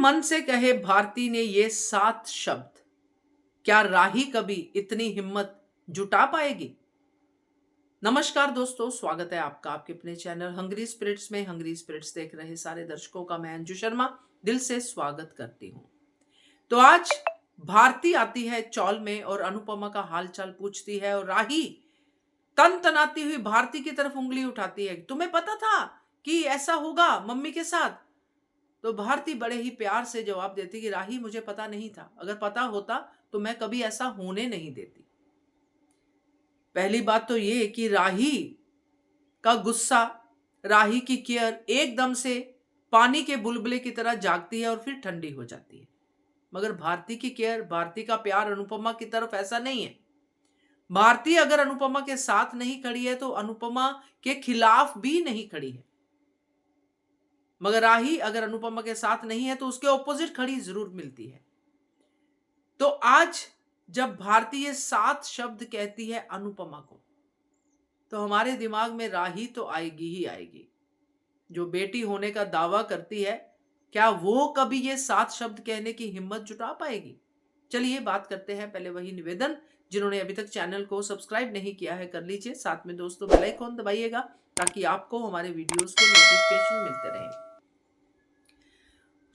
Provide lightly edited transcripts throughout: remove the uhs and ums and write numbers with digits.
मन से कहे भारती ने ये 7 शब्द, क्या राही कभी इतनी हिम्मत जुटा पाएगी? नमस्कार दोस्तों, स्वागत है आपका आपके अपने चैनल हंग्री स्पिरिट्स में। हंग्री स्पिरिट्स देख रहे सारे दर्शकों का मैं अंजू शर्मा दिल से स्वागत करती हूँ। तो आज भारती आती है चौल में और अनुपमा का हालचाल पूछती है और राही तन तनाती हुई भारती की तरफ उंगली उठाती है। तुम्हें पता था कि ऐसा होगा मम्मी के साथ? तो भारती बड़े ही प्यार से जवाब देती कि राही, मुझे पता नहीं था। अगर पता होता तो मैं कभी ऐसा होने नहीं देती। पहली बात तो ये कि राही का गुस्सा, राही की केयर एकदम से पानी के बुलबुले की तरह जागती है और फिर ठंडी हो जाती है। मगर भारती की केयर, भारती का प्यार अनुपमा की तरफ ऐसा नहीं है। भारती अगर अनुपमा के साथ नहीं खड़ी है तो अनुपमा के खिलाफ भी नहीं खड़ी है। मगर राही अगर अनुपमा के साथ नहीं है तो उसके ऑपोजिट खड़ी जरूर मिलती है। तो आज जब भारती ये 7 शब्द कहती है अनुपमा को, तो हमारे दिमाग में राही तो आएगी ही आएगी। जो बेटी होने का दावा करती है, क्या वो कभी ये 7 शब्द कहने की हिम्मत जुटा पाएगी? चलिए बात करते हैं। पहले वही निवेदन, जिन्होंने अभी तक चैनल को सब्सक्राइब नहीं किया है कर लीजिए। साथ में दोस्तों बेल आइकन दबाइएगा ताकि आपको हमारे वीडियोस के नोटिफिकेशन मिलते रहें।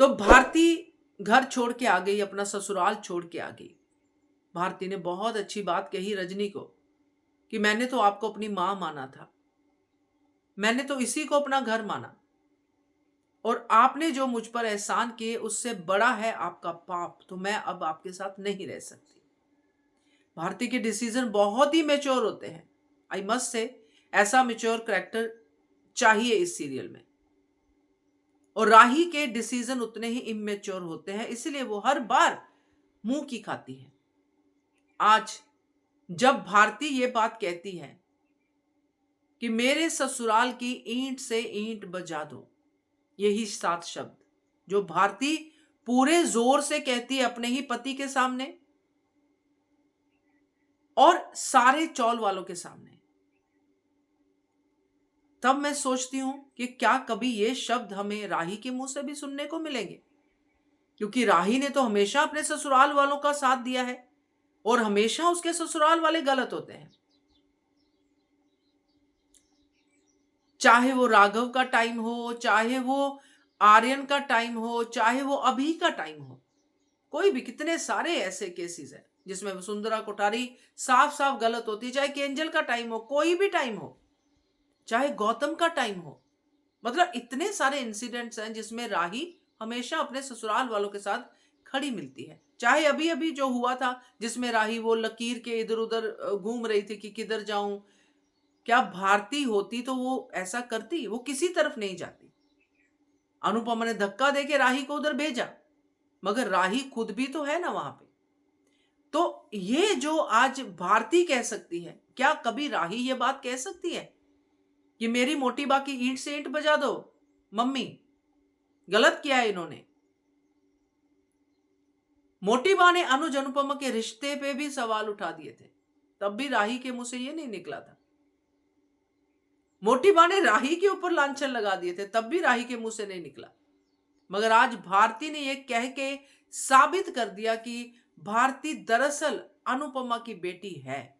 तो भारती घर छोड़ के आ गई, अपना ससुराल छोड़ के आ गई। भारती ने बहुत अच्छी बात कही रजनी को कि मैंने तो आपको अपनी मां माना था, मैंने तो इसी को अपना घर माना, और आपने जो मुझ पर एहसान किए उससे बड़ा है आपका पाप, तो मैं अब आपके साथ नहीं रह सकती। भारती के डिसीजन बहुत ही मैच्योर होते हैं। आई मस्ट से, ऐसा मैच्योर कैरेक्टर चाहिए इस सीरियल में। और राही के डिसीजन उतने ही इमेच्योर होते हैं, इसलिए वो हर बार मुंह की खाती है। आज जब भारती ये बात कहती है कि मेरे ससुराल की ईंट से ईंट बजा दो, यही 7 शब्द जो भारती पूरे जोर से कहती है अपने ही पति के सामने और सारे चौल वालों के सामने, तब मैं सोचती हूं कि क्या कभी ये शब्द हमें राही के मुंह से भी सुनने को मिलेंगे? क्योंकि राही ने तो हमेशा अपने ससुराल वालों का साथ दिया है और हमेशा उसके ससुराल वाले गलत होते हैं। चाहे वो राघव का टाइम हो, चाहे वो आर्यन का टाइम हो, चाहे वो अभी का टाइम हो, कोई भी, कितने सारे ऐसे केसेस हैं जिसमें वसुंधरा कोठारी साफ साफ गलत होती है। चाहे केंजल का टाइम हो, कोई भी टाइम हो, चाहे गौतम का टाइम हो, मतलब इतने सारे इंसिडेंट्स हैं जिसमें राही हमेशा अपने ससुराल वालों के साथ खड़ी मिलती है। चाहे अभी अभी जो हुआ था जिसमें राही वो लकीर के इधर उधर घूम रही थी कि किधर जाऊं, क्या भारती होती तो वो ऐसा करती? वो किसी तरफ नहीं जाती। अनुपमा ने धक्का देके राही को उधर भेजा, मगर राही खुद भी तो है ना वहां पे। तो ये जो आज भारती कह सकती है, क्या कभी राही ये बात कह सकती है कि मेरी मोटी बा की ईंट से ईंट बजा दो? मम्मी, गलत किया है इन्होंने। मोटी बा ने अनुज अनुपमा के रिश्ते पे भी सवाल उठा दिए थे, तब भी राही के मुंह से ये नहीं निकला था। मोटी बा ने राही के ऊपर लांछन लगा दिए थे, तब भी राही के मुंह से नहीं निकला। मगर आज भारती ने यह कह के साबित कर दिया कि भारती दरअसल अनुपमा की बेटी है।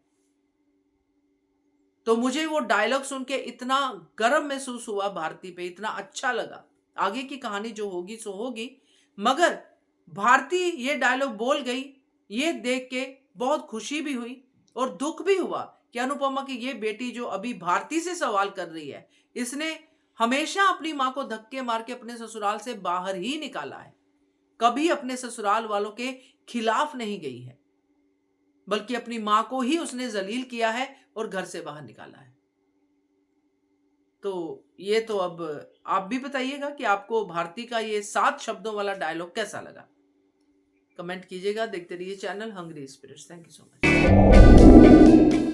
तो मुझे वो डायलॉग सुन के इतना गर्व महसूस हुआ भारती पे, इतना अच्छा लगा। आगे की कहानी जो होगी सो होगी, मगर भारती ये डायलॉग बोल गई, ये देख के बहुत खुशी भी हुई और दुख भी हुआ कि अनुपमा की ये बेटी जो अभी भारती से सवाल कर रही है, इसने हमेशा अपनी मां को धक्के मार के अपने ससुराल से बाहर ही निकाला है। कभी अपने ससुराल वालों के खिलाफ नहीं गई है, बल्कि अपनी मां को ही उसने जलील किया है और घर से बाहर निकाला है। तो ये तो अब आप भी बताइएगा कि आपको भारती का ये 7 शब्दों वाला डायलॉग कैसा लगा। कमेंट कीजिएगा। देखते रहिए channel Hungry Spirits. Thank you so much.